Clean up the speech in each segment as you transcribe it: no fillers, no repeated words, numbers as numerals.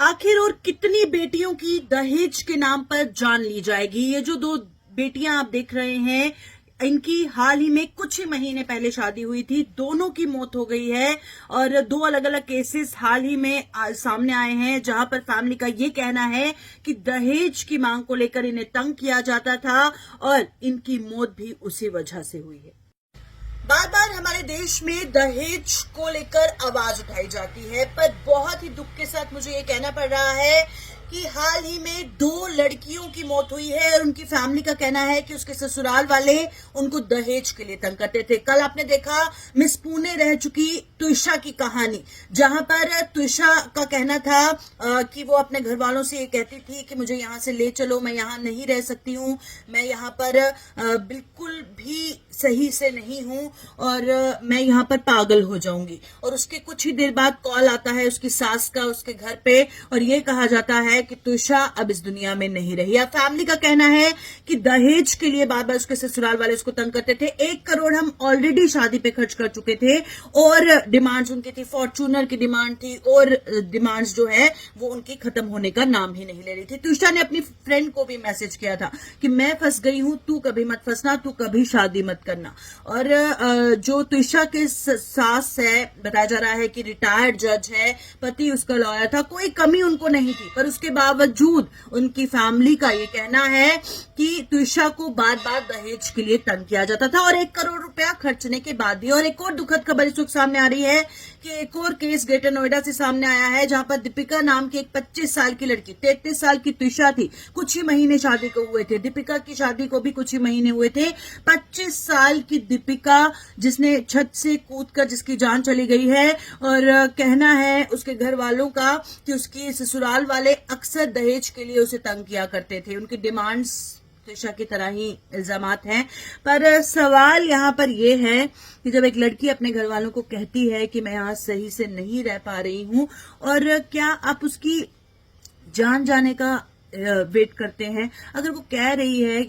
आखिर और कितनी बेटियों की दहेज के नाम पर जान ली जाएगी। ये जो दो बेटियां आप देख रहे हैं, इनकी हाल ही में कुछ ही महीने पहले शादी हुई थी। दोनों की मौत हो गई है और दो अलग अलग केसेस हाल ही में सामने आए हैं, जहां पर फैमिली का ये कहना है कि दहेज की मांग को लेकर इन्हें तंग किया जाता था और इनकी मौत भी उसी वजह से हुई है। बार बार हमारे देश में दहेज को लेकर आवाज उठाई जाती है, पर बहुत ही दुख के साथ मुझे ये कहना पड़ रहा है कि हाल ही में दो लड़कियों की मौत हुई है और उनकी फैमिली का कहना है कि उसके ससुराल वाले उनको दहेज के लिए तंग करते थे। कल आपने देखा मिस पुणे रह चुकी तुषा की कहानी, जहां पर तुषा का कहना था कि वो अपने घर वालों से ये कहती थी कि मुझे यहाँ से ले चलो, मैं यहाँ नहीं रह सकती हूँ, मैं यहाँ पर बिल्कुल भी सही से नहीं हूँ और मैं यहाँ पर पागल हो जाऊंगी। और उसके कुछ ही देर बाद कॉल आता है उसकी सास का उसके घर पे और ये कहा जाता है कि तुषा अब इस दुनिया में नहीं रही। अब फैमिली का कहना है कि दहेज के लिए बार बार उसके ससुराल वाले उसको तंग करते थे। 1 करोड़ हम ऑलरेडी शादी पे खर्च कर चुके थे और डिमांड्स उनकी थी, फॉर्चूनर की डिमांड थी और डिमांड्स जो है वो उनकी खत्म होने का नाम ही नहीं ले रही थी। तुषा ने अपनी फ्रेंड को भी मैसेज किया था कि मैं फंस गई हूं, तू कभी मत फंसना, तू कभी शादी मत करना। और जो तुषा के सास है, बताया जा रहा है कि रिटायर्ड जज है, पति उसका लॉयर था, कोई कमी उनको नहीं थी, पर उसके बावजूद उनकी फैमिली का ये कहना है कि तुषा को बार बार दहेज के लिए तंग किया जाता था और 1 करोड़ रुपया खर्चने के बाद भी। और एक और दुखद खबर इस वक्त सामने आ रही है कि एक और केस ग्रेटर नोएडा से सामने आया है, जहां पर दीपिका नाम की एक 25 साल की लड़की, 33 साल की तुषा थी, कुछ ही महीने शादी को हुए थे, दीपिका की शादी को भी कुछ ही महीने हुए थे। 25 साल की दीपिका जिसने छत से कूदकर जिसकी जान चली गई है और कहना है उसके घर वालों का कि उसकी ससुराल वाले अक्सर दहेज के लिए उसे तंग किया करते थे। उनकी डिमांड्स तुषा की तरह ही इल्जामात हैं, पर सवाल यहाँ पर यह है कि जब एक लड़की अपने घर वालों को कहती है कि मैं यहाँ सही से नहीं रह पा रही हूँ, और क्या आप उसकी जान जाने का वेट करते हैं? अगर वो कह रही है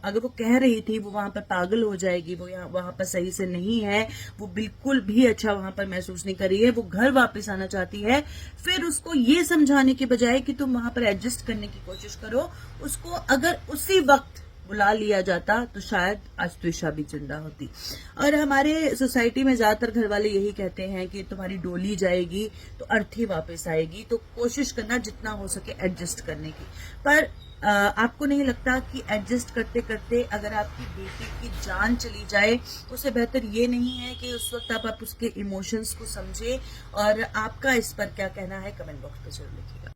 अगर वो कह रही थी वो वहां पर पागल हो जाएगी, वो वहां पर सही से नहीं है, वो बिल्कुल भी अच्छा वहां पर महसूस नहीं कर रही है, वो घर वापस आना चाहती है, फिर उसको ये समझाने के बजाय कि तुम वहां पर एडजस्ट करने की कोशिश करो, उसको अगर उसी वक्त बुला लिया जाता तो शायद आज तुषा भी जिंदा होती। और हमारे सोसाइटी में ज्यादातर घर वाले यही कहते हैं कि तुम्हारी डोली जाएगी तो अर्थी वापस आएगी, तो कोशिश करना जितना हो सके एडजस्ट करने की। पर आपको नहीं लगता कि एडजस्ट करते करते अगर आपकी बेटी की जान चली जाए, उससे बेहतर ये नहीं है कि उस वक्त आप उसके इमोशंस को समझे? और आपका इस पर क्या कहना है, कमेंट बॉक्स में जरूर लिखिएगा।